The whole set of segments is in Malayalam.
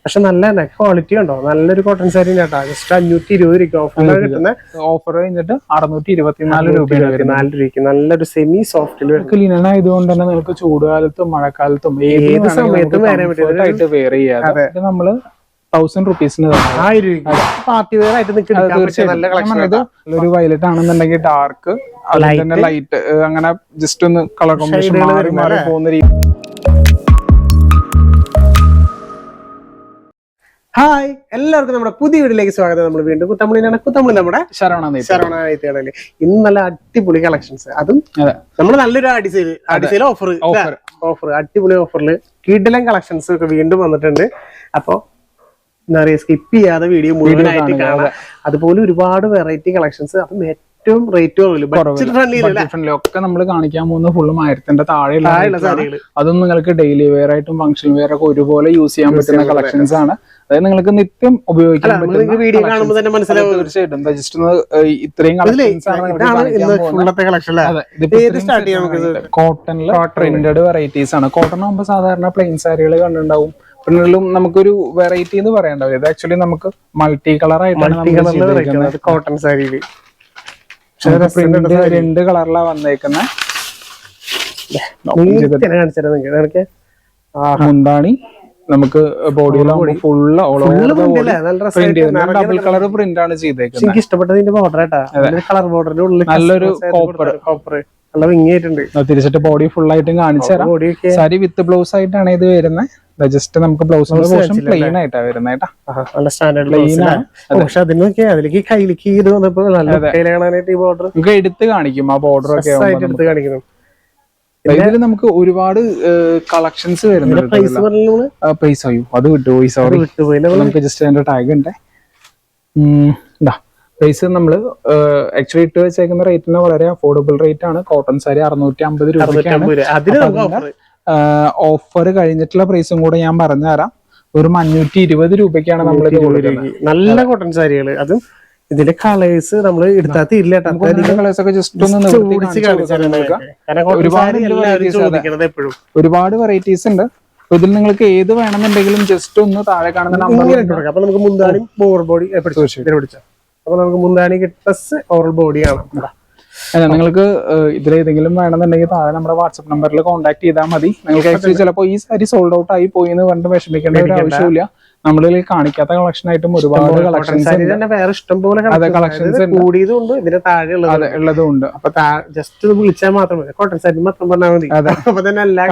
പക്ഷെ നല്ല ക്വാളിറ്റി ഉണ്ടോ, നല്ലൊരു കോട്ടൺ സാരി കേട്ടോ. ജസ്റ്റ് 520 രൂപ ഓഫറിലാണ് കിട്ടുന്നത്. ഓഫർ കഴിഞ്ഞിട്ട് 624 രൂപയ്ക്ക് നല്ലൊരു സെമി സോഫ്റ്റിൽ ലിനൻ ആയതുകൊണ്ട് തന്നെ നിങ്ങൾക്ക് ചൂടുകാലത്തും മഴക്കാലത്തും ഏത് സമയത്തും ആയിട്ട് വെയർ ചെയ്യാതെ നമ്മള് 1000 റുപ്പീസിന് പാർട്ടി വെയർ ആയിട്ട് ഒരു വയലറ്റ് ആണെന്നുണ്ടെങ്കിൽ ഡാർക്ക് അതിന്റെ ലൈറ്റ് അങ്ങനെ ജസ്റ്റ് ഒന്ന് കളർ കോമ്പിനേഷൻ മാറി മാറി പോകുന്ന രീതി. ഹായ്, എല്ലാവർക്കും നമ്മുടെ പുതിയ വീഡിയോയിലേക്ക് സ്വാഗതം. നമ്മൾ വീണ്ടും കുത്തമ്പളിനാണ്. കുത്തമ്പളി നമ്മുടെ ശരവണ. ഇന്ന് നല്ല അടിപൊളി കളക്ഷൻസ്, അതും നമ്മൾ നല്ലൊരു അടിസെയിൽ ഓഫർ അടിപൊളി ഓഫറിൽ കിടിലൻ കളക്ഷൻസ് ഒക്കെ വീണ്ടും വന്നിട്ടുണ്ട്. അപ്പൊ എന്താ പറയുക, സ്കിപ്പ് ചെയ്യാതെ വീഡിയോ മുഴുവനായിട്ട് കാണാം. അതുപോലെ ഒരുപാട് വെറൈറ്റി കളക്ഷൻസ്, അതും ഏറ്റവും റേറ്റ് ഒക്കെ നമ്മൾ കാണിക്കാൻ പോകുന്ന ഫുള്ളും 1000ന്റെ താഴെയുള്ള സാരികൾ. അതൊന്നും നിങ്ങൾക്ക് ഡെയിലി വെയർ ആയിട്ടും ഫംഗ്ഷൻ വെയർ ഒക്കെ ഒരുപോലെ യൂസ് ചെയ്യാൻ പറ്റുന്ന കളക്ഷൻസ് ആണ്. അതായത് നിങ്ങൾക്ക് നിത്യം ഉപയോഗിക്കാൻ പറ്റുന്ന വീഡിയോ കാണുമ്പോൾ തന്നെ മനസ്സിലാവും. തീർച്ചയായിട്ടും ജസ്റ്റ് ഇത്രയും കോട്ടണില് പ്രിന്റഡ് വെറൈറ്റീസ് ആണ്. കോട്ടൺ ആകുമ്പോൾ സാധാരണ പ്ലെയിൻ സാരികൾ കണ്ടിട്ടുണ്ടാവും. പിന്നെയും നമുക്കൊരു വെറൈറ്റി എന്ന് പറയണ്ടാവും. ഇത് ആക്ച്വലി നമുക്ക് മൾട്ടി കളർ ആയിട്ടാണ് കോട്ടൺ സാരിയിൽ രണ്ട് കളറിലാണ് വന്നേക്കുന്ന. മുന്താണി നമുക്ക് ബോഡിയിലാവുമ്പോൾ ഫുള്ള് ഡബിൾ കളർ പ്രിന്റ് ആണ് ചെയ്തേക്കുന്നത്. എനിക്ക് ഇഷ്ടപ്പെട്ടതിന്റെ ബോർഡർ കളർ ബോർഡറിന്റെ ഉള്ളിൽ നല്ലൊരു കോപ്പർ തിരിച്ചിട്ട് ബോഡി ഫുൾ ആയിട്ടും കാണിച്ചു തരാം. സാരി വിത്ത് ബ്ലൗസ് ആയിട്ടാണ് ഇത് വരുന്നത്. ജസ്റ്റ് നമുക്ക് ബ്ലൗസിന്റെ പോർഷൻ പ്ലെയിൻ ആയിട്ടാണ് വരുന്നത്. നല്ല സ്റ്റാൻഡേർഡ് പ്ലെയിൻ ആണ്. പക്ഷെ അതിലേക്ക് കയ്യിലേക്ക് ഇത് വന്നപ്പോ കാണാനായിട്ട് ഈ ബോർഡർ നമുക്ക് എടുത്ത് കാണിക്കും. ആ ബോർഡർ ഒക്കെ എടുത്ത് കാണിക്കുന്നു. ഇതിൽ നമുക്ക് ഒരുപാട് കളക്ഷൻസ് വരുന്നുണ്ട്. പ്രൈസ് ആയോ അത് വിട്ടുപോയി, സോറി. നമുക്ക് ജസ്റ്റ് അതിന്റെ ടാഗ് ഉണ്ട്. പ്രൈസ് നമ്മൾ ആക്ച്വലി ഇട്ട് വെച്ചേക്കുന്ന റേറ്റിന് വളരെ അഫോർഡബിൾ റേറ്റ് ആണ്. കോട്ടൺ സാരി 650 രൂപയ്ക്കാണ്. ഓഫർ കഴിഞ്ഞിട്ടുള്ള പ്രൈസും കൂടെ ഞാൻ പറഞ്ഞുതരാം. ഒരു 520 രൂപയ്ക്കാണ് നമ്മൾ നല്ല കോട്ടൺ സാരികൾ. അതും ഇതിന്റെ കളേഴ്സ് നമ്മൾ എടുത്താൽ തീരില്ല. ഒരുപാട് വെറൈറ്റീസ് ഉണ്ട്. ഇതിൽ നിങ്ങൾക്ക് ഏത് വേണമെന്നുണ്ടെങ്കിലും ജസ്റ്റ് ഒന്ന് താഴെ കാണുന്ന നമ്പർ. അപ്പൊ നമുക്ക് മുന്താണി ഓവർ ബോഡി പിടിച്ച അപ്പൊ നമുക്ക് മുന്താണി പ്ലസ് ഓവർ ബോഡി ആണ്. നിങ്ങൾക്ക് ഇതിലേതെങ്കിലും വേണമെന്നുണ്ടെങ്കിൽ താഴെ നമ്മുടെ വാട്സ്ആപ്പ് നമ്പറിൽ കോൺടാക്ട് ചെയ്താൽ മതി. നിങ്ങൾക്ക് ആക്ച്വലി ചിലപ്പോൾ ഈ സാരി സോൾഡ് ഔട്ട് ആയി പോയി എന്ന് പറഞ്ഞിട്ട് വിഷമിക്കേണ്ട ഒരു ആവശ്യമില്ല. നമ്മളിൽ കാണിക്കാത്ത കളക്ഷൻ ആയിട്ടും ഒരുപാട് വേറെ ഇഷ്ടംപോലെ കളക്ഷൻസ് കൂടിയതുകൊണ്ട് ഇതിന്റെ താഴെ ഉള്ളതുണ്ട്. അപ്പൊ ജസ്റ്റ് വിളിച്ചാൽ മാത്രം മതി. കോട്ടൺ സാരി മാത്രം പറഞ്ഞാൽ മതി. അപ്പൊ തന്നെ എല്ലാ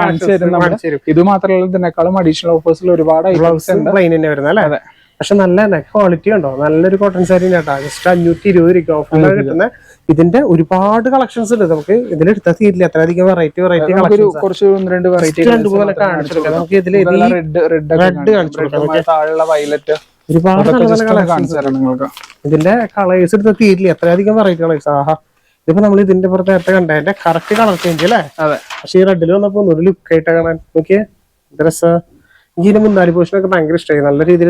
ഇത് മാത്രമല്ല ഇതിനേക്കാളും അഡീഷണൽ ഓഫേഴ്സിൽ ഒരുപാട് പ്ലെയിൻ തന്നെ വരുന്നത് അല്ലേ. പക്ഷെ നല്ല ക്വാളിറ്റി ഉണ്ടോ, നല്ലൊരു കോട്ടൺ സാരി കേട്ടോ. ജസ്റ്റ് 520 രൂപ ഓഫറിലാണ് കിട്ടുന്നത്. ഇതിന്റെ ഒരുപാട് കളക്ഷൻസ് ഉണ്ട്. നമുക്ക് ഇതിലെടുത്താൽ തീരില്ല, അത്രയധികം വെറൈറ്റി കുറച്ച് രണ്ടുപോലെ കാണിച്ചെടുക്കാം. നമുക്ക് ഇതിൽ റെഡ് കാണിച്ചെടുക്കാം, താഴെയുള്ള വയലറ്റ്, ഒരുപാട് ഇതിന്റെ കളേഴ്സ് എടുത്താൽ തീരില്ല, അത്രയധികം വെറൈറ്റി കളേഴ്സ്. ആഹാ, ഇതിപ്പോ നമ്മൾ ഇതിന്റെ പുറത്ത് നേരത്തെ കണ്ട എന്റെ കറക്റ്റ് കളർ ചേഞ്ച് അല്ലേ. പക്ഷെ ഈ റെഡിൽ വന്നപ്പോ ഒരു ലുക്ക് ആയിട്ട് കാണാൻ നോക്കിയേ. ഡ്രസ്സ് ഇതിന്റെ മുന്നാലി പോർഷനൊക്കെ ഭയങ്കര ഇഷ്ടമായി. നല്ല രീതിയിൽ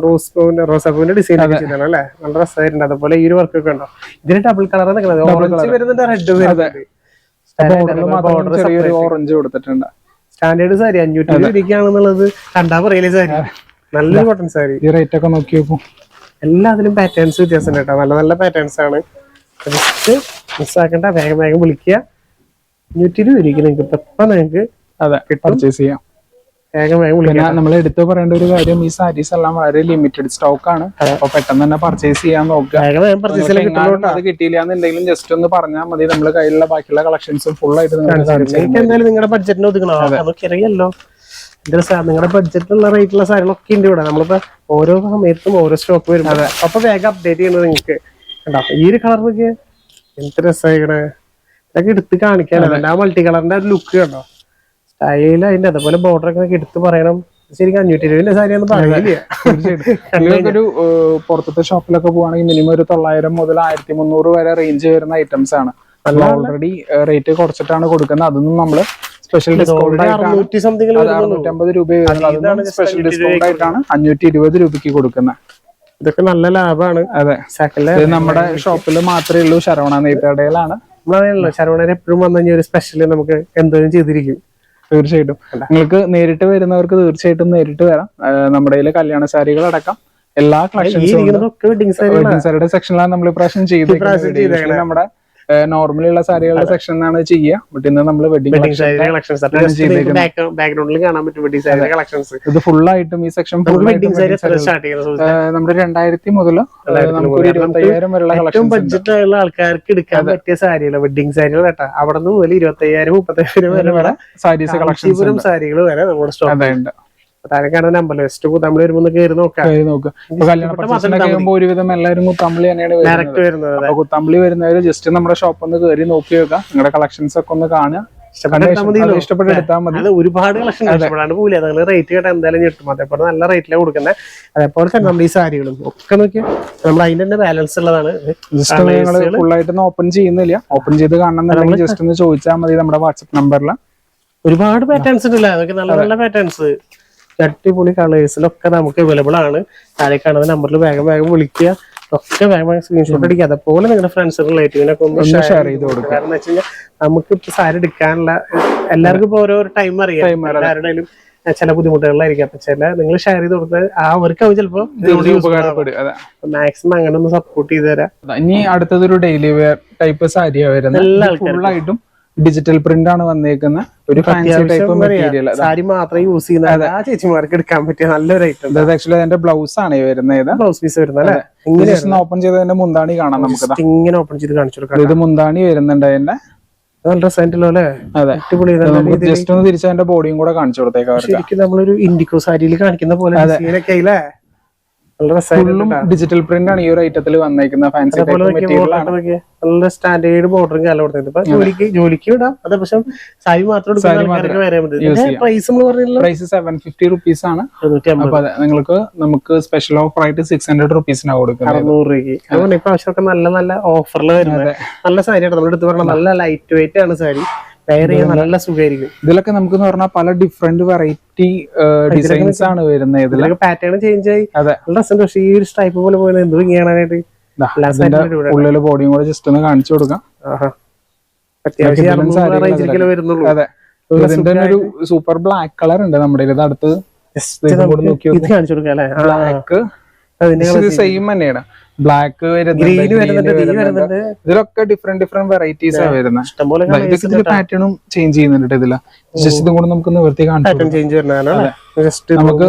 റോസാപ്പൂവിന്റെ ഡിസൈൻ ചെയ്താണ് അല്ലേ. നല്ല രസമായിട്ടുണ്ട്. അതുപോലെ ഈ ഒരു വർക്ക് ഒക്കെ ഉണ്ടോ. ഇതിന് ഡബിൾ കളർ ഓറഞ്ച് വരുന്നുണ്ട്, റെഡ് ഓറഞ്ച് കൊടുത്തിട്ടുണ്ട്. സ്റ്റാൻഡേർഡ് സാരി 520 രൂപയ്ക്കാണെന്നുള്ളത് കണ്ടാ പറയലേ. സാരി നല്ലൊരു കോട്ടൺ സാരി. ഈ റേറ്റ് ഒക്കെ നോക്കി നോക്കും. എല്ലാത്തിലും പാറ്റേൺസ് വ്യത്യാസം കേട്ടോ. നല്ല നല്ല പാറ്റേൺസ് ആണ്. ജസ്റ്റ് മിസ്സാക്കണ്ട, വേഗം വേഗം വിളിക്കുക. 520 രൂപയ്ക്ക് നിങ്ങൾക്ക് ഇപ്പൊ നിങ്ങൾക്ക് പർച്ചേസ് ചെയ്യാം. നമ്മൾ എടുത്തു പറയേണ്ട ഒരു കാര്യം, ഈ സാരീസ് എല്ലാം വളരെ ലിമിറ്റഡ് സ്റ്റോക്ക് ആണ്. അപ്പൊ പെട്ടെന്ന് തന്നെ പർച്ചേസ് ചെയ്യാൻ നോക്കുക. അത് കിട്ടിയില്ല എന്നുണ്ടെങ്കിലും ജസ്റ്റ് ഒന്ന് പറഞ്ഞാൽ മതി. നമ്മുടെ കയ്യിലുള്ള ബാക്കിയുള്ള കളക്ഷൻസും ഫുൾ ആയിട്ട് എന്തായാലും നിങ്ങളുടെ ബഡ്ജറ്റിന് ഒതുങ്ങണോ. നമുക്കറിയാലോ നിങ്ങളുടെ ബഡ്ജറ്റിലുള്ള റേറ്റുള്ള സാധനങ്ങളൊക്കെ ഉണ്ട് ഇവിടെ. നമ്മളിപ്പോ ഓരോ സമയത്തും ഓരോ സ്റ്റോക്ക് വരും. അപ്പൊ വേഗം അപ്ഡേറ്റ് ചെയ്യുന്നത് നിങ്ങൾക്ക് കണ്ടോ. ഈ ഒരു കളർ നോക്കിയ എന്ത് രസമായിക്കണേ. ഇതൊക്കെ എടുത്ത് കാണിക്കാനല്ല, ആ മൾട്ടി കളറിന്റെ ഒരു ലുക്ക് കണ്ടോ, സ്റ്റൈൽ. അതിന്റെ അതുപോലെ ബോർഡർ ഒക്കെ എടുത്ത് പറയണം. ശരിക്കും 520 രൂപ സാരിയാന്ന് പറയില്ല. ഒരു പുറത്തത്തെ ഷോപ്പിലൊക്കെ പോവാണെങ്കിൽ മിനിമം ഒരു 900 മുതൽ 1300 വരെ റേഞ്ച് വരുന്ന ഐറ്റംസ് ആണ്. ഓൾറെഡി റേറ്റ് കുറച്ചിട്ടാണ് കൊടുക്കുന്നത്. അതൊന്നും നമ്മള് സ്പെഷ്യൽ ഡിസ്കൗണ്ട് 650 രൂപ സ്പെഷ്യൽ ഡിസ്കൗണ്ട് ആയിട്ടാണ് 520 രൂപയ്ക്ക് കൊടുക്കുന്നത്. ഇതൊക്കെ നല്ല ലാഭമാണ്. അതെ, നമ്മുടെ ഷോപ്പിൽ മാത്രമേ ഉള്ളൂ. ശരവണ നെയ്ത്തടയിലാണ്. ശരവണ എപ്പോഴും വന്നു കഴിഞ്ഞാൽ ഒരു സ്പെഷ്യൽ നമുക്ക് എന്തോരം ചെയ്തിരിക്കും. തീർച്ചയായിട്ടും നിങ്ങൾക്ക് നേരിട്ട് വരുന്നവർക്ക് തീർച്ചയായിട്ടും നേരിട്ട് വരാം. നമ്മുടെ കയ്യിൽ കല്യാണ സാരികൾ അടക്കം എല്ലാ കളക്ഷൻസും വെഡിങ് സാരിയുടെ സെക്ഷനിലാണ് നമ്മൾ ഇപ്രാവശ്യം ചെയ്തത്. നമ്മുടെ നോർമലി സാരികളുടെ സെക്ഷൻ ആണ് ചെയ്യുക. ബട്ട് ഇന്ന് നമ്മൾ വെഡിങ് ഇത് ഫുൾ ആയിട്ടും ഈ സെക്ഷൻ നമ്മുടെ 2000 മുതൽ നമുക്ക് 25,000 വരെയുള്ള കളക്ഷൻ ബഡ്ജറ്റുള്ള ആൾക്കാർക്ക് എടുക്കാൻ പറ്റിയ സാരികൾ വെഡിങ് സാരികൾ കേട്ടാ. അവിടെ നിന്ന് മുതൽ 25,000-30,000 വരെ സാരീസ് കളക്ഷൻ സാരികൾ വരെ നമ്മുടെ സ്റ്റോക്ക്. താഴെക്കാണ് നമ്പർ ജസ്റ്റ് കുത്താമ്പളി വരുമ്പോ കയറി നോക്കാം. ഒരുവിധം എല്ലാവരും കുത്താമ്പളി തന്നെയാണ് വരുന്നത്. കുത്താമ്പളി വരുന്നവര് ജസ്റ്റ് നമ്മുടെ ഷോപ്പ് ഒന്ന് കയറി നോക്കി വെക്കാം. നിങ്ങളുടെ കളക്ഷൻസ് ഒക്കെ ഒന്ന് കാണുക, ഇഷ്ടപ്പെട്ട് എടുത്താൽ മതി. ഒരുപാട് കളക്ഷൻ ഇഷ്ടപ്പെടാണ്ട് പോകില്ല. നിങ്ങൾ റേറ്റ് കേട്ടാൽ എന്തായാലും ഞെട്ടും. അതേപോലെ നല്ല റേറ്റിലാണ് കൊടുക്കുന്നത്. അതേപോലെ തന്നെ നമ്മുടെ ഈ സാരികളും ഒക്കെ നോക്കിയാൽ നമ്മൾ അതിന്റെ തന്നെ ബാലൻസ് ഉള്ളതാണ്. ജസ്റ്റ് ഞങ്ങൾ ഫുൾ ആയിട്ട് ഓപ്പൺ ചെയ്യുന്നില്ല. ഓപ്പൺ ചെയ്ത് കാണണമെന്നുണ്ടെങ്കിൽ ജസ്റ്റ് ഒന്ന് ചോദിച്ചാൽ മതി നമ്മുടെ വാട്സ്ആപ്പ് നമ്പറിൽ. ഒരുപാട് പാറ്റേൺസ് ഉണ്ടല്ലോ, അതൊക്കെ നല്ല നല്ല പാറ്റേൺസ് അടിപൊളി കളേഴ്സിലൊക്കെ നമുക്ക് അവൈലബിൾ ആണ്. താഴെ കാണുന്ന നമ്പറിൽ വേഗം വിളിക്കുക. ഒക്കെ വേഗം സ്ക്രീൻഷോട്ട് അടിക്കുക. അതേപോലെ നിങ്ങളുടെ ഫ്രണ്ട്സ് റിലേറ്റീവിനൊക്കെ ഒന്ന് ഷെയർ ചെയ്ത് കൊടുക്കുക. കാരണം എന്ന് വെച്ച് കഴിഞ്ഞാൽ നമുക്ക് ഇപ്പൊ സാരി എടുക്കാനുള്ള എല്ലാവർക്കും ഇപ്പൊ ഓരോ ടൈം അറിയാം. എല്ലാവരുടെയും ചില ബുദ്ധിമുട്ടുകളിലായിരിക്കും. അപ്പൊ ചില നിങ്ങൾ ഷെയർ ചെയ്ത് കൊടുത്താൽ അവർക്ക് ചിലപ്പോ മാക്സിമം അങ്ങനെ ഒന്ന് സപ്പോർട്ട് ചെയ്ത് തരാം. ഇനി അടുത്തതൊരു ഡെയിലി വെയർ ടൈപ്പ് സാരിയാണ് വരുന്നത്. എല്ലാ ആൾക്കാരും ഡിജിറ്റൽ പ്രിന്റ് ആണ് വന്നേക്കുന്ന ഒരു ഫാൻസി ടൈപ്പ് മെറ്റീരിയൽ. സാരി മാത്രം യൂസ് ചെയ്യുന്ന ആ ചേച്ചിമാർക്ക് എടുക്കാൻ പറ്റിയ നല്ലൊരു ഐറ്റം. ആക്ച്വലി അതിന്റെ ബ്ലൗസ് ആണ് വരുന്നത്. ബ്ലൗസ് പീസ് വരുന്നത് ഇങ്ങനെ ഓപ്പൺ ചെയ്തതിന്റെ മുന്താണി കാണാം നമുക്ക്. ഇങ്ങനെ ഓപ്പൺ ചെയ്ത് കാണിച്ചു കൊടുക്കാം. ഇത് മുന്താണി വരുന്നുണ്ട് അതിന്റെ. നല്ല രസമായിട്ടല്ലോ അല്ലേ? അതെ, ജസ്റ്റ് ഒന്ന് തിരിച്ച് അതിന്റെ ബോഡിയും കൂടെ കാണിച്ചു കൊടുത്തേക്കാം. ശരിക്കും നമ്മളൊരു ഇൻഡിഗോ സാരിയിൽ കാണിക്കുന്ന പോലെ അല്ലേ? ഡിജിറ്റൽ പ്രിന്റ് ആണ് ഈ ഒരു ഐറ്റത്തിൽ വന്നേക്കുന്ന ഫാൻസി നല്ല സ്റ്റാൻഡേർഡ് ബോർഡറും കാലം കൊടുത്തത്. ഇപ്പൊ ജോലിക്ക് വിടാം. അതേ പക്ഷെ സാരി മാത്രം പ്രൈസ് 750 റുപ്പീസ് ആണ്. നിങ്ങൾക്ക് നമുക്ക് സ്പെഷ്യൽ ഓഫർ ആയിട്ട് 600 റുപ്പീസിനാണ് കൊടുക്കുന്നത്. 600 രൂപയ്ക്ക്. അതുകൊണ്ട് ഇപ്പൊ ആവശ്യമൊക്കെ നല്ല നല്ല ഓഫറിൽ വരുന്നത് നല്ല സാരിയാണ്. നമ്മൾ എടുത്ത് പറഞ്ഞാൽ നല്ല ലൈറ്റ് വെയിറ്റ് ആണ് സാരി. നല്ല സുഖമായിരിക്കും. ഇതിലൊക്കെ നമുക്ക് പറഞ്ഞാൽ പല ഡിഫറെന്റ് വെറൈറ്റി ഡിസൈൻസ് ആണ് വരുന്നത്. ഇതിലൊക്കെ പാറ്റേൺ ചേഞ്ച് ആയി. പക്ഷേ ഈ ഒരു സ്ട്രൈപ്പ് പോലെ പോയത് എന്ത് ഭംഗിയാണായിട്ട്. ഉള്ളില് ബോഡിയും കൂടെ ജസ്റ്റ് ഒന്ന് കാണിച്ചു കൊടുക്കാം. വരുന്നുള്ളൂ. അതെ, ഇതിന്റെ ഒരു സൂപ്പർ ബ്ലാക്ക് കളർ ഉണ്ട് നമ്മുടെ ഇത്. അടുത്ത് കാണിച്ചു കൊടുക്കാം അല്ലെ? ബ്ലാക്ക് സെയിം തന്നെയാണ്. ബ്ലാക്ക് ഇതിലൊക്കെ ഡിഫറെന്റ് വെറൈറ്റീസ് ആണ് വരുന്നത്. പാറ്റേണും ചേഞ്ച് ചെയ്യുന്നുണ്ട് ഇതില്. ജസ്റ്റ് ഇതും കൂടെ നമുക്ക് നിവർത്തി കാണിച്ചു. നമുക്ക്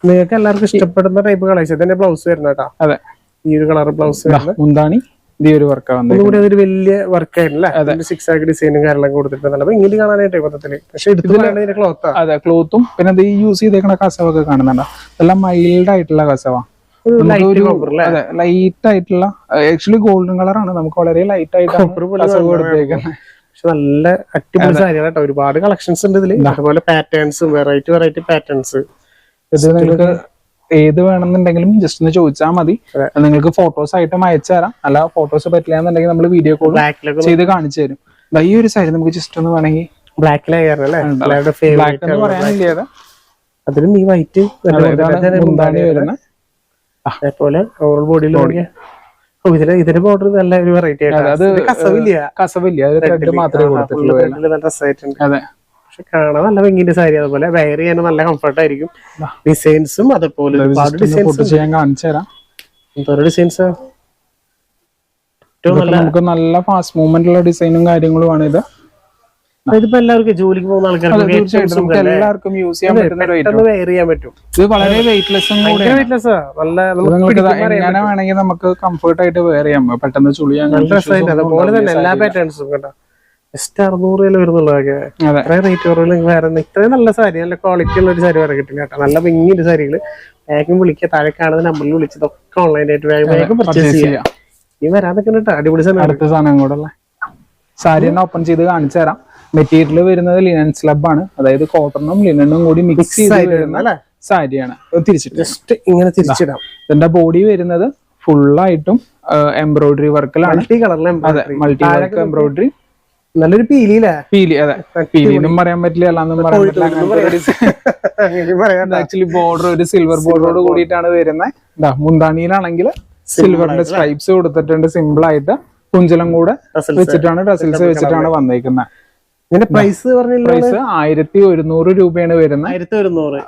നിങ്ങൾക്ക് എല്ലാവർക്കും ഇഷ്ടപ്പെടുന്ന ടൈപ്പ് കളേഴ്സ് തന്നെ ബ്ലൗസ് വരുന്ന കേട്ടോ. അതെ, ഈ ഒരു കളർ ബ്ലൗസ് മുന്താണി ഈ ഒരു വർക്ക് ഒന്നുകൂടി അതൊരു വലിയ വർക്ക് ആയിരുന്നല്ലേ? 6 ആക്ക് ഡിസൈനും കാര്യങ്ങളൊക്കെ കൊടുത്തിട്ടുണ്ട്. അപ്പൊ ഇങ്ങനെ കാണാനായിട്ട് മൊത്തത്തില്. പക്ഷെ എടുത്ത് ക്ലോത്ത്. അതെ, ക്ലോത്തും പിന്നെ അത് യൂസ് ചെയ്തേക്കുന്ന കസവൊക്കെ കാണുന്നുണ്ടോ? എല്ലാം മൈൽഡ് ആയിട്ടുള്ള കസവ. ലൈറ്റ് ആയിട്ടുള്ള ആക്ച്വലി ഗോൾഡൻ കളർ ആണ്. നമുക്ക് വളരെ ലൈറ്റ് ആയിട്ട് കൊടുത്തേക്കുന്നത്. പക്ഷെ നല്ല അടിപൊളി സാരിയാണ് കേട്ടോ. ഒരുപാട് കളക്ഷൻസ് ഉണ്ട് ഇതില്. അതുപോലെ പാറ്റേൺസും വെറൈറ്റി പാറ്റേൺസ്. ഇത് നിങ്ങൾക്ക് ഏത് വേണമെന്നുണ്ടെങ്കിലും ജസ്റ്റ് ഒന്ന് ചോദിച്ചാൽ മതി. നിങ്ങൾക്ക് ഫോട്ടോസ് ആയിട്ടും അയച്ചു തരാം. അല്ല ഫോട്ടോസ് പറ്റില്ല എന്നുണ്ടെങ്കിൽ നമ്മൾ വീഡിയോ കോൾ ചെയ്ത് കാണിച്ചു തരും. ഈ ഒരു സാരി നമുക്ക് ജസ്റ്റ് ഒന്ന് വേണമെങ്കിൽ ബ്ലാക്ക് പറയാനില്ല. അതിലും ഈ വൈറ്റ് വരുന്ന അതേപോലെ ഓവറോൾ ബോഡിയിൽ ഇതിന്റെ ബോർഡർ നല്ല ഒരു വെറൈറ്റി കസവില്ല മാത്രമേ കൊടുത്തിട്ടുള്ളൂ. അതെ, പക്ഷെ കാണാൻ നല്ല ഭംഗിന്റെ സാരി. അതുപോലെ വെയർ ചെയ്യാൻ നല്ല കംഫർട്ട് ആയിരിക്കും. ഡിസൈൻസും അതേപോലെ കാണിച്ചു തരാം. ഡിസൈൻസ് നമുക്ക് നല്ല ഫാസ്റ്റ് മൂവ്മെന്റ് ഉള്ള ഡിസൈനും കാര്യങ്ങളുമാണ് ഇത്. ഇതിപ്പോ എല്ലാവർക്കും ജോലിക്ക് പോകുന്ന ആൾക്കാർക്ക് എല്ലാവർക്കും യൂസ് ചെയ്യാൻ പറ്റുന്ന വെയർ ചെയ്യാൻ പറ്റും. ഇത് വളരെ വെയിറ്റ്ലെസ്സും എങ്ങനെ വേണമെങ്കിൽ നമുക്ക് കംഫർട്ട് ആയിട്ട് വെയർ ചെയ്യാം. പെട്ടെന്ന് ചുളിയാൻ. അതുപോലെ തന്നെ എല്ലാ പാറ്റേൺസും കേട്ടോ. ജസ്റ്റ് 600 രൂപ വരുന്നുള്ളതൊക്കെ. റേറ്റ് കുറവിൽ വേറെ ഇത്രയും നല്ല സാരി, നല്ല ക്വാളിറ്റി ഉള്ള ഒരു സാരി വേറെ കിട്ടില്ല കേട്ടോ. നല്ല ഭംഗിയുടെ സാരികള് വേഗം വിളിക്കുക. താഴെ കാണുന്ന നമ്പറിൽ വിളിച്ചതൊക്കെ ഓൺലൈനായിട്ട് വേഗം പർച്ചേസ് ചെയ്യാം. ഈ വരാതൊക്കെ കേട്ടോ. അടിപൊളി സാധനം. അടുത്ത സാധനം കൂടെ സാരി തന്നെ ഓപ്പൺ ചെയ്ത് കാണിച്ചു തരാം. മെറ്റീരിയൽ വരുന്നത് ലിനൻ സ്ലബ് ആണ്. അതായത് കോട്ടണും ലിനനും കൂടി മിക്സ് ചെയ്ത് വരുന്ന സാരിയാണ്. തിരിച്ചിട്ട് ജസ്റ്റ് ഇങ്ങനെ തിരിച്ചിടാം. ഇതിന്റെ ബോഡി വരുന്നത് ഫുള്ളായിട്ടും എംബ്രോയിഡറി വർക്കിലാണ്. Multi work embroidery. നല്ലൊരു പീലിയില്ലേ? പീലി. അതെ, പീലിന്നും പറയാൻ പറ്റില്ല, അല്ലാന്നും പറയാൻ പറ്റില്ല. ആക്ച്വലി ബോർഡർ ഒരു സിൽവർ ബോർഡറോട് കൂടിയിട്ടാണ് വരുന്നത്. മുന്താണിയിലാണെങ്കിൽ സിൽവറിന്റെ സ്ട്രൈപ്സ് കൊടുത്തിട്ടുണ്ട്. സിമ്പിൾ ആയിട്ട് കുഞ്ചലം കൂടെ വെച്ചിട്ടാണ് ടസിൽസ് വെച്ചിട്ടാണ് വന്നേക്കുന്നത്. ഇതിന്റെ പ്രൈസ് പറഞ്ഞില്ല, പ്രൈസ് 1100 രൂപയാണ് വരുന്നത്. 1100.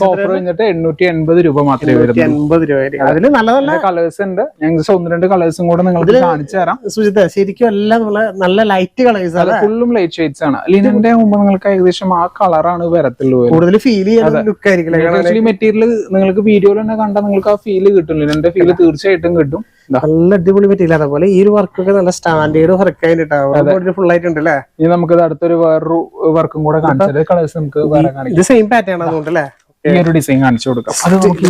ഓഫർ കഴിഞ്ഞിട്ട് 880 രൂപ മാത്രമേ വരുന്നു. 80 രൂപ. അതില് നല്ല നല്ല കളേഴ്സ് ഉണ്ട്. ഞങ്ങൾ 1-2 കളേഴ്സും കൂടെ നിങ്ങൾക്ക് കാണിച്ചു തരാം. സുജിത, ശരിക്കും എല്ലാം നല്ല ലൈറ്റ് കളേഴ്സ് ആണ്, ഫുള്ളും ലൈറ്റ് ഷെയ്ഡ്സ് ആണ്. ലിനന്റെ മുമ്പ് നിങ്ങൾക്ക് ഏകദേശം ആ കളറാണ് വരത്തുള്ളൂ. കൂടുതൽ ഫീൽ ചെയ്യുന്ന ലുക്ക് ആയിരിക്കും. മെറ്റീരിയൽ നിങ്ങൾക്ക് വീഡിയോയിൽ തന്നെ കണ്ടാൽ നിങ്ങൾക്ക് ആ ഫീല് കിട്ടും. ലിനന്റെ ഫീല് തീർച്ചയായിട്ടും കിട്ടും. നല്ല അടിപൊളി മെറ്റീരിയൽ. അതേപോലെ ഈ ഒരു വർക്കൊക്കെ നല്ല സ്റ്റാൻഡേർഡ് വർക്ക് ആയിട്ട് ഫുൾ ആയിട്ടുണ്ട് അല്ലേ. ഇനി നമുക്ക് അടുത്തൊരു വേറൊരു വർക്കും കൂടെ കാണിച്ചത് കളേഴ്സ് നമുക്ക് വേറെ കാണിക്കാം. ഇത് സെയിം പാറ്റേൺ അതുകൊണ്ട് അല്ലേ. ഈ ഒരു ഡിസൈൻ കാണിച്ചു കൊടുക്കാം. അത് നമുക്ക് ഈ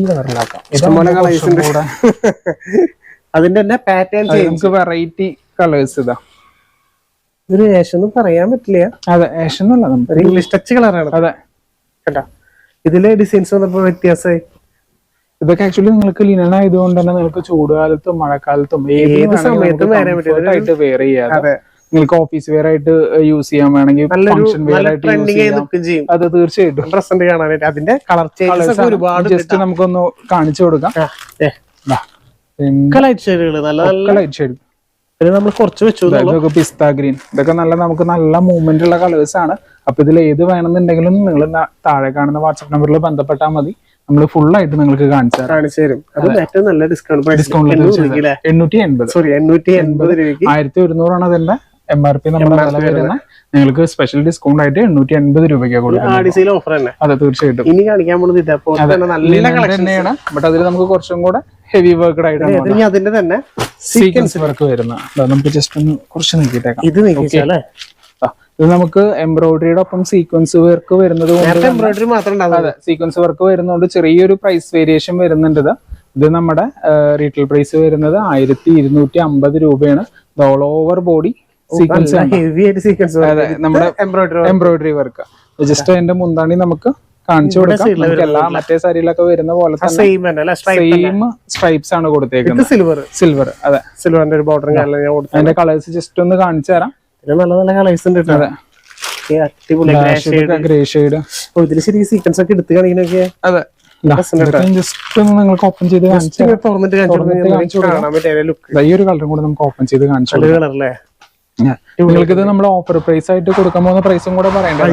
കളറിലാക്കാം. ഇഷ്ടംപോലെ കളേഴ്സ് ഉണ്ട്. അതിന്റെ തന്നെ പാറ്റേൺ നമുക്ക് വെറൈറ്റി കളേഴ്സ് ഇതാ. ഒരു ഏഷൻ ഒന്നും പറയാൻ പറ്റില്ല. അതെ, ഏഷൻ എന്നല്ല, നമുക്ക് ഇംഗ്ലീഷ് ടച്ച് കളറാണ്. അതെ, കേട്ടോ. ഇതിലെ ഡിസൈൻസ് വന്നപ്പോ വ്യത്യാസമായി. ഇതൊക്കെ ആക്ച്വലി നിങ്ങൾക്ക് ലിനൻ ആയതുകൊണ്ട് തന്നെ നിങ്ങൾക്ക് ചൂടുകാലത്തും മഴക്കാലത്തും ഏത് സമയത്തും ആയിട്ട് വെയർ ചെയ്യാം. നിങ്ങൾക്ക് ഓഫീസ് വെയർ ആയിട്ട് യൂസ് ചെയ്യാൻ വേണമെങ്കിൽ ഫംഗ്ഷൻ വെയർ ആയിട്ട് യൂസ് ചെയ്യാം. അത് തീർച്ചയായിട്ടും പ്രസന്റ് കാണാനായിട്ട് അതിന്റെ കളർ ചേഞ്ചസ് ഒരുപാട്. ജസ്റ്റ് നമുക്കൊന്ന് കാണിച്ചു കൊടുക്കാം. ലൈറ്റ് ഷെയ്ഡുകൾ, നല്ല ലൈറ്റ് ഷെയ്ഡ്. നമ്മൾ കുറച്ച് വെച്ചു. പിസ്ത ഗ്രീൻ, ഇതൊക്കെ നമുക്ക് നല്ല മൂവ്മെന്റ് ഉള്ള കളേഴ്സ് ആണ്. അപ്പൊ ഇതിൽ ഏത് വേണമെന്നുണ്ടെങ്കിലും നിങ്ങൾ താഴെ കാണുന്ന വാട്സ്ആപ്പ് നമ്പറിൽ ബന്ധപ്പെട്ടാൽ മതി. നമ്മൾ ഫുൾ ആയിട്ട് നിങ്ങൾക്ക് കാണിച്ചു തരും. അത് ഏറ്റവും നല്ല ഡിസ്കൗണ്ട് 880. സോറി 880 രൂപയ്ക്ക് 1100 ആണ് അതിന്റെ MRP നമ്മുടെ വില വരുന്നത്. നിങ്ങൾക്ക് സ്പെഷ്യൽ ഡിസ്കൗണ്ട് ആയിട്ട് 880 രൂപയ്ക്ക് കൊടുക്കുന്നത്. ഓഫർ തന്നെ. അതെ, തീർച്ചയായിട്ടും. ഇനി കാണിക്കാൻ പോകുന്നത് തന്നെയാണ്, ബട്ട് അതിൽ നമുക്ക് കുറച്ചും കൂടെ ഹെവി വർക്ക്ഡ് ആയിട്ടാണ് അതിന്റെ തന്നെ സീക്വൻസ് വർക്ക് വരുന്നത്. നമുക്ക് ജസ്റ്റ് ഒന്ന് കുറച്ച് നീക്കിട്ടേക്കാം. ഇത് നീക്കിച്ചാലേ ഇത് നമുക്ക് എംബ്രോയിഡറിയുടെ ഒപ്പം സീക്വൻസ് വർക്ക് വരുന്നത് എംബ്രോയിഡറി മാത്രം. അതെ, സീക്വൻസ് വർക്ക് വരുന്നതുകൊണ്ട് ചെറിയൊരു പ്രൈസ് വേരിയേഷൻ വരുന്നുണ്ട്. ഇത് നമ്മുടെ റീറ്റെയിൽ പ്രൈസ് വരുന്നത് 1250 രൂപയാണ്. ഓൾ ഓവർ ബോഡി സീക്വൻസ്, അതെ, നമ്മുടെ എംബ്രോയിഡറി വർക്ക്. ജസ്റ്റ് അതിന്റെ മുന്താണി നമുക്ക് കാണിച്ചു കൊടുക്കാം. നമുക്ക് എല്ലാ മറ്റേ സാരിയിലൊക്കെ വരുന്ന പോലെ തന്നെ സെയിം സ്ട്രൈപ്സ് ആണ് കൊടുത്തേക്കുന്നത്. സിൽവർ, അതെ, സിൽവറിന്റെ ഒരു ബോർഡർ. അതിന്റെ കളേഴ്സ് ജസ്റ്റ് ഒന്ന് കാണിച്ചു തരാം. നല്ല നല്ല കളേഴ്സ് ഉണ്ട്. Grey shade. ഇതിൽ ശരി സീക്വൻസ് ഒക്കെ എടുത്ത് കാണിക്കണൊക്കെ. അതെ, ജസ്റ്റ് ഒന്ന് നിങ്ങൾക്ക് ഓപ്പൺ ചെയ്ത് ഈ ഒരു കളറും കൂടെ നമുക്ക് ഓപ്പൺ ചെയ്ത് കാണിച്ചു. കളറല്ലേ നിങ്ങൾക്കിത് നമ്മൾ ഓഫർ പ്രൈസ് ആയിട്ട് കൊടുക്കാൻ പോകുന്ന പ്രൈസും കൂടെ പറയണ്ടേ.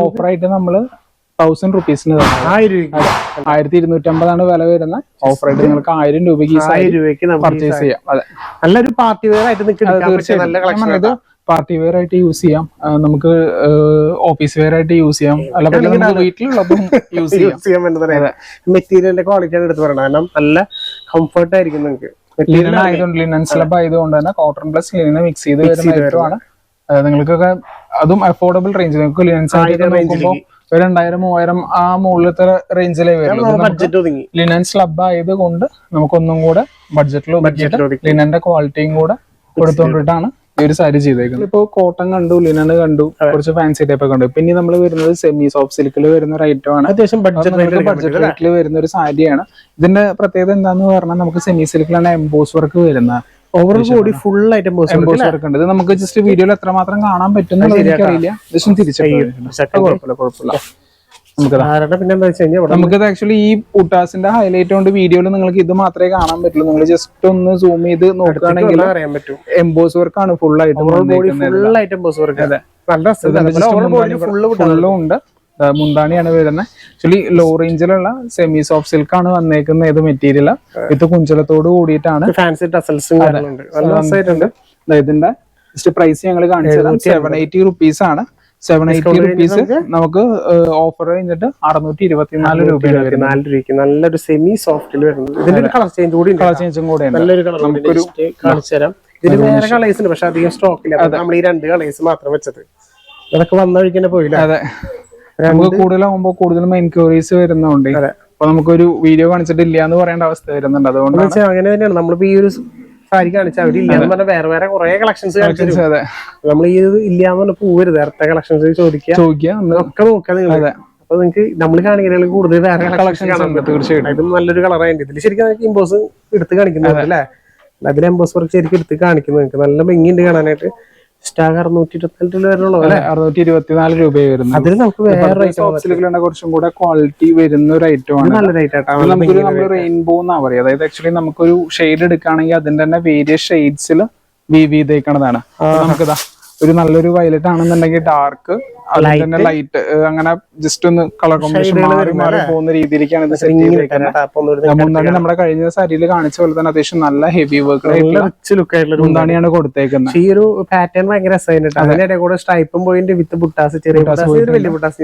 ഓഫർ ആയിട്ട് നമ്മള് 1000 റുപ്പീസിന് 1250 വില വരുന്ന ഓഫർ ആയിട്ട് നിങ്ങൾക്ക് 1000 രൂപയ്ക്ക് പർച്ചേസ് ചെയ്യാം. അതെ, നല്ലൊരു പാർട്ടി വെയർ ആയിട്ട് തീർച്ചയായിട്ടും പാർട്ടി വെയർ ആയിട്ട് യൂസ് ചെയ്യാം. നമുക്ക് ഓഫീസ് വെയർ ആയിട്ട് യൂസ് ചെയ്യാം. അല്ല, വീട്ടിലുള്ളതും യൂസ് ചെയ്യാം. മെറ്റീരിയലിന്റെ ക്വാളിറ്റി ആണ് എടുത്ത് പറയണം. കാരണം നല്ല കംഫർട്ട് ആയിരിക്കും നിങ്ങൾക്ക്. ലിനൻ ആയതുകൊണ്ട്, ലിനൻ സ്ലബ് ആയതുകൊണ്ട് തന്നെ കോട്ടൺ പ്ലസ് ലിനൻ മിക്സ് ചെയ്ത് വരുന്ന ഐറ്റമാണ്. നിങ്ങൾക്കൊക്കെ അതും അഫോർഡബിൾ റേഞ്ച്. നിങ്ങൾക്ക് ലിനൻ നോക്കുമ്പോൾ 2000-3000 ആ മുകളിലത്തെ റേഞ്ചിലേ വരുള്ളൂ. ലിനൻ സ്ലബ് ആയതുകൊണ്ട് നമുക്കൊന്നും കൂടെ ബഡ്ജറ്റിൽ ലിനന്റെ ക്വാളിറ്റിയും കൂടെ കൊടുത്തുകൊണ്ടിട്ടാണ് ഈ ഒരു സാരി ചെയ്തേക്കുന്നത്. ഇപ്പൊ കോട്ടൺ കണ്ടു, ലിനൻ കണ്ടു, കുറച്ച് ഫാൻസി ടൈപ്പ് ഒക്കെ ഉണ്ട്. പിന്നെ നമ്മൾ വരുന്നത് സെമി സോഫ്റ്റ് സിൽക്കിൽ വരുന്ന ഒരു ഐറ്റം ആണ്. അത്യാവശ്യം ബഡ്ജറ്റ് റേറ്റിൽ വരുന്ന ഒരു സാരിയാണ്. ഇതിന്റെ പ്രത്യേകത എന്താന്ന് പറഞ്ഞാൽ നമുക്ക് സെമി സിൽക്കിലാണ് എംബോസ് വർക്ക് വരുന്നത്. ഓവറോൾ ബോഡി ഫുൾ ആയിട്ട് എംബോസ് വർക്ക് ഉണ്ട്. ഇത് നമുക്ക് ജസ്റ്റ് വീഡിയോയിൽ എത്രമാത്രം കാണാൻ പറ്റും എനിക്കറിയില്ല. ജസ്റ്റ് തിരിച്ചില്ല. നമുക്കത് ആക്ച്വലി ഈ പുട്ടാസിന്റെ ഹൈലൈറ്റ് കൊണ്ട് വീഡിയോയിൽ നിങ്ങൾക്ക് ഇത് മാത്രമേ കാണാൻ പറ്റുള്ളൂ. നിങ്ങൾ ജസ്റ്റ് ഒന്ന് സൂം ചെയ്ത് നോക്കുകയാണെങ്കിൽ അറിയാൻ പറ്റും. എംബോസ് വർക്ക് ആണ് ഫുൾ ആയിട്ട്. ഫുള്ളും ഉണ്ട്. മുന്താണിയാണ് വരുന്നത്. ആക്ച്വലി ലോ റേഞ്ചിലുള്ള സെമി സോഫ്റ്റ് സിൽക്ക് ആണ് വന്നേക്കുന്ന ഇത് മെറ്റീരിയൽ. ഇത് കുഞ്ചലത്തോട് കൂടിയിട്ടാണ്. ഇതിന്റെ ജസ്റ്റ് പ്രൈസ് ഞങ്ങൾ കാണിച്ചത് 780 റുപ്പീസ് ആണ്. 780 റുപ്പീസ് നമുക്ക് ഓഫർ കഴിഞ്ഞിട്ട് 624 രൂപയ്ക്ക് നല്ലൊരു സെമി സോഫ്റ്റിൽ വരുന്നത്. ഇതിന്റെ കളർ ചേഞ്ചും കൂടെ നല്ലൊരു കളർ കാണിച്ചു തരാം. ഇതിന് വേറെ കളേഴ്സ് ഉണ്ട്, പക്ഷെ അധികം സ്റ്റോക്കില്ല. നമ്മൾ ഈ 2 കളേഴ്സ് മാത്രം വെച്ചത്. അതൊക്കെ വന്ന വഴിക്ക് തന്നെ പോയില്ല. അതെ, നമുക്ക് കൂടുതലാകുമ്പോൾ കൂടുതലും എൻക്വയറീസ് വരുന്നുണ്ട്. അപ്പൊ നമുക്കൊരു വീഡിയോ കാണിച്ചിട്ട് ഇല്ല എന്ന് പറയേണ്ട അവസ്ഥ വരുന്നുണ്ട്. അതുകൊണ്ട് അങ്ങനെ തന്നെയാണ് നമ്മളിപ്പോ ഈ ഒരു സാരി കാണിച്ച അവരില്ലാന്ന് പറഞ്ഞാൽ വേറെ കുറെ കളക്ഷൻസ് കാണിച്ചു. നമ്മൾ ഈ ഇല്ലാന്ന് പറഞ്ഞ പോവരുത്, അടുത്ത കളക്ഷൻസ് ചോദിക്കുക ഒക്കെ നോക്കാം നിങ്ങൾ. അപ്പൊ നിങ്ങൾക്ക് നമ്മൾ കാണിക്കുന്ന കൂടുതൽ വേറെ കളക്ഷൻസ് കാണാൻ പറ്റും. തീർച്ചയായിട്ടും ഇതും നല്ലൊരു കളറായിട്ട്. ഇതിൽ ശരിക്കും ഇമ്പോസ് എടുത്ത് കാണിക്കുന്നത് അല്ലേ. അതിൽ എംബോസ് വർക്ക് ശരിക്കും എടുത്ത് കാണിക്കുന്നത് നിങ്ങൾക്ക് നല്ല ഭംഗിയുണ്ട് കാണാനായിട്ട്. സ്റ്റാഗ് 624 വരുന്നുള്ളൂ അല്ലെ. 624 രൂപയെ വരുന്നു. അതിൽ നമുക്ക് വേറെ കുറച്ചും കൂടെ ക്വാളിറ്റി വരുന്ന ഒരു ഐറ്റം ആണ്. നല്ല റേറ്റ് നമ്മൾ റെയിൻബോ എന്നാ പറയുക. അതായത് ആക്ച്വലി നമുക്കൊരു ഷെയ്ഡ് എടുക്കുകയാണെങ്കിൽ അതിന്റെ തന്നെ വേരിയസ് ഷെയ്ഡ്സിൽ വീവ് ചെയ്തേക്കണതാണ്. നമുക്കിതാ ഒരു നല്ലൊരു വയലറ്റ് ആണെന്നുണ്ടെങ്കിൽ ഡാർക്ക് അതിൽ തന്നെ ലൈറ്റ് അങ്ങനെ ജസ്റ്റ് ഒന്ന് കളർ കോമ്പിനേഷൻ മാറി മാറി പോകുന്ന രീതിയിലേക്കാണ് ഇത് സെറ്റ് ചെയ്തേക്കുന്നത്. മുന്താണി നമ്മുടെ കഴിഞ്ഞ സാരിയിൽ കാണിച്ച പോലെ തന്നെ അത്യാവശ്യം നല്ല ഹെവി വർക്ക് മുന്താണിയാണ് കൊടുത്തേക്കുന്നത്. ഈ ഒരു പാറ്റേൺ ഭയങ്കര രസമായിട്ട് അതിന്റെ കൂടെ സ്ട്രൈപ്പും പോയിന്റ് വിത്ത് ബുട്ടാസ് ചെറിയ വലിയ ബുട്ടാസ്.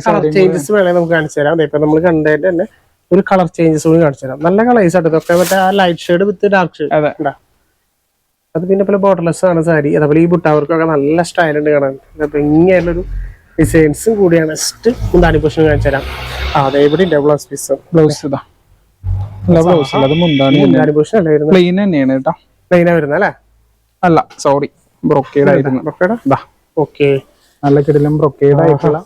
കളർ ചേഞ്ചസ് വേണമെങ്കിൽ നമുക്ക് കാണിച്ചു തരാം. ഇപ്പൊ നമ്മൾ കണ്ടതിന്റെ തന്നെ ഒരു കളർ ചേഞ്ചസ് കൂടി കാണിച്ചു തരാം. നല്ല കളേഴ്സ് ആയിട്ട് ഇതൊക്കെ മറ്റേ ആ ലൈറ്റ് ഷെയ്ഡ് വിത്ത് ഡാർക്ക് ഷെയ്ഡ്. അത് പിന്നെ പോലെ ബോർഡർലെസ് ആണ് സാരി. അതേപോലെ ഈ ബുട്ടാവർക്കൊക്കെ നല്ല സ്റ്റൈൽ ഉണ്ട് കാണാൻ. ഭംഗിയായിട്ടുള്ളൊരു ഡിസൈൻസും കൂടിയാണ്. ജസ്റ്റ് മുന്താണി പൊസിഷൻ കാണിച്ചു തരാം. അതെ ഇവിടെ ഉണ്ട് ബ്ലൗസ് പീസ്. ബ്ലൗസ് ഇതാ ബ്ലൗസ് അല്ല, അത് മുന്താണി പൊസിഷൻ അല്ലായിരുന്നു, പ്ലെയിൻ തന്നെയാണ് കേട്ടോ. പ്ലെയിനാ വരുന്നത് അല്ലേ? അല്ല സോറി, ബ്രൊക്കേഡ് ആയിരുന്നു. ഓക്കെ, നല്ല കിടിലം ബ്രൊക്കേഡ് ആയിട്ടുള്ള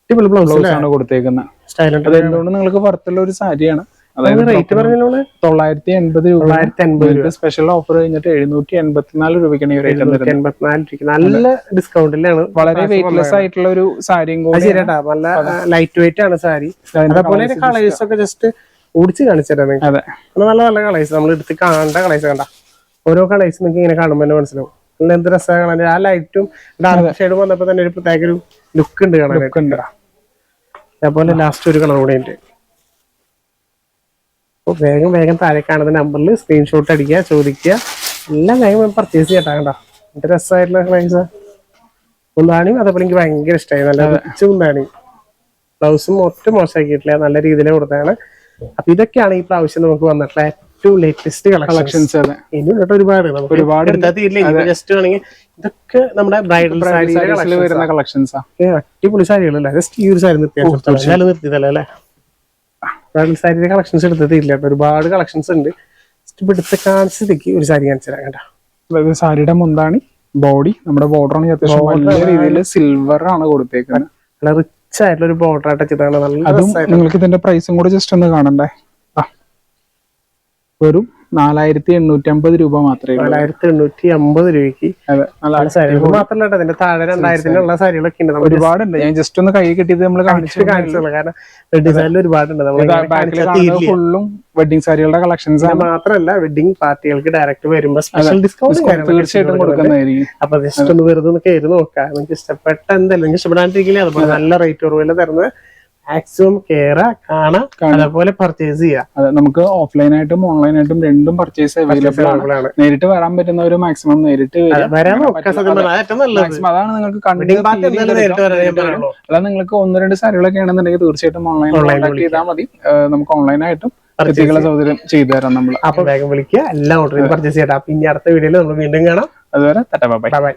അടിപൊളി ബ്ലൗസ് ആണ് കൊടുത്തേക്കുന്നത്. സ്റ്റൈൽ ഉണ്ട്. അത് എന്തുകൊണ്ട് നിങ്ങൾക്ക് വർത്തുള്ള ഒരു സാരിയാണ്. റേറ്റ് പറഞ്ഞോളൂ 980 രൂപ. സ്പെഷ്യൽ ഓഫർ കഴിഞ്ഞിട്ട് 784 രൂപയ്ക്കാണ് ഈ റേറ്റ്. 784 രൂപ നല്ല ഡിസ്കൗണ്ടിലാണ്. വളരെ വെയിറ്റ്ലെസ് ആയിട്ടുള്ള ഒരു സാരിയും കൂടി, നല്ല ലൈറ്റ് വെയിറ്റ് ആണ് സാരി. അതേപോലെ കളേഴ്സ് ഒക്കെ ജസ്റ്റ് ഓടിച്ച് കാണിച്ചു തരാം. അതെ, നല്ല നല്ല കളേഴ്സ് നമ്മൾ എടുത്ത് കാണേണ്ട കളേഴ്സ് കണ്ട. ഓരോ കളേഴ്സ് നിങ്ങൾക്ക് ഇങ്ങനെ കാണുമ്പോൾ തന്നെ മനസ്സിലാവും എന്ത് രസമാണ് കാണാൻ. ആ ലൈറ്റും ഡാർക്ക് ഷെയ്ഡും വന്നപ്പോ തന്നെ ഒരു പ്രത്യേക ഒരു ലുക്ക് ഉണ്ട് കാണാൻ. അതേപോലെ ലാസ്റ്റ് ഒരു കളർ കൂടെ ഉണ്ട്. അപ്പോൾ വേഗം വേഗം താഴെ കാണുന്ന നമ്പറിൽ സ്ക്രീൻഷോട്ട് അടിക്കുക, ചോദിക്കുക, എല്ലാം വേഗം പർച്ചേസ് ചെയ്യട്ടാ. കണ്ടോ എന്ത് രസമായിട്ടുള്ള കളേഴ്സ്. മുന്താണിയും അതേപോലെ എനിക്ക് ഭയങ്കര ഇഷ്ടമായി. നല്ല റിച്ച് മുന്താണി. ബ്ലൗസും ഒട്ടും മോശമാക്കിയിട്ടില്ല, നല്ല രീതിയിൽ കൊടുത്തതാണ്. അപ്പൊ ഇതൊക്കെയാണ് ഈ പ്രാവശ്യം നമുക്ക് വന്നിട്ടുള്ള ഏറ്റവും ലേറ്റസ്റ്റ് കളക്ഷൻസ്. ഇനി ഒരുപാട് ജസ്റ്റ് വേണമെങ്കിൽ ഇതൊക്കെ നമ്മുടെ ബ്രൈഡൽ സാരി വരുന്ന കളക്ഷൻസ്. അടിപൊളി സാരികളല്ലേ. ജസ്റ്റ് ഈ ഒരു സാരി നിർത്തിയതല്ലേ അല്ലേ? ബ്രൈഡൽ സാരിയുടെ കളക്ഷൻസ് എടുത്തിട്ടില്ല, ഒരുപാട് കളക്ഷൻസ് ഉണ്ട്. എടുത്ത് കാണിച്ചതേക്ക് ഒരു സാരി കാണിച്ചു തരാം കേട്ടോ. അതായത് സാരിയുടെ മുന്താണി ബോഡി നമ്മുടെ ബോർഡറാണ് അത്യാവശ്യം വലിയ രീതിയിൽ സിൽവർ ആണ് കൊടുത്തേക്കുന്നത്. നല്ല റിച്ച് ആയിട്ടുള്ള ഒരു ബോർഡർ ആയിട്ട് ചെയ്താണ്. അതും നിങ്ങൾക്ക് ഇതിന്റെ പ്രൈസും കൂടെ ജസ്റ്റ് ഒന്ന് കാണണ്ടേ. വെറും 4850 രൂപ മാത്രമേ. 4850 രൂപയ്ക്ക് മാത്രമല്ല, അതിന്റെ താഴെ 2000-നുള്ള സാരികളൊക്കെ ഉണ്ട്. ഒരുപാടുണ്ട്. ഞാൻ ജസ്റ്റ് ഒന്ന് കൈ കിട്ടിയത് നമ്മൾ കാണിച്ചുള്ളൂ. കാരണം ഡിസൈനിൽ ഒരുപാടുണ്ട്. ഫുള്ളും വെഡിങ് സാരികളുടെ കളക്ഷൻസ് മാത്രമല്ല, വെഡിങ് പാർട്ടികൾക്ക് ഡയറക്റ്റ് വരുമ്പോ സ്പെഷ്യൽ ഡിസ്കൗണ്ട് തീർച്ചയായിട്ടും കൊടുക്കുന്നതായിരിക്കും. അപ്പൊ ജസ്റ്റ് ഒന്ന് വെറുതെ ഒന്ന് കയറി നോക്കാം. നിങ്ങൾക്ക് ഇഷ്ടപ്പെട്ട എന്തായാലും നിങ്ങൾക്ക് ഇഷ്ടപ്പെടാണ്ടിരിക്കില്ല. അതുപോലെ നല്ല റേറ്റ് കുറവില് തരുന്നത് മാക്സിമം കാണാം, അതേപോലെ പർച്ചേസ് ചെയ്യാം. അതെ, നമുക്ക് ഓഫ്ലൈനായിട്ടും ഓൺലൈനായിട്ടും രണ്ടും പർച്ചേസ് അവൈലബിൾ ആണ്. നേരിട്ട് വരാൻ പറ്റുന്നവര് മാക്സിമം നേരിട്ട് അതാണ് നിങ്ങൾക്ക് അല്ല, നിങ്ങൾക്ക് 1-2 സാരികളൊക്കെ ആണെന്നുണ്ടെങ്കിൽ തീർച്ചയായിട്ടും ഓൺലൈൻ കോൺടാക്ട് ചെയ്താൽ മതി. നമുക്ക് ഓൺലൈനായിട്ടും സൗകര്യം ചെയ്തു തരാം നമ്മൾ. അപ്പൊ വേഗം വിളിക്കുക, എല്ലാം ഓർഡർ ചെയ്ത് പർച്ചേസ് ചെയ്യട്ടെ. അപ്പൊ ഇനി അടുത്ത വീഡിയോയിൽ നമ്മൾ വീണ്ടും കാണാം. അതുവരെ ബൈ.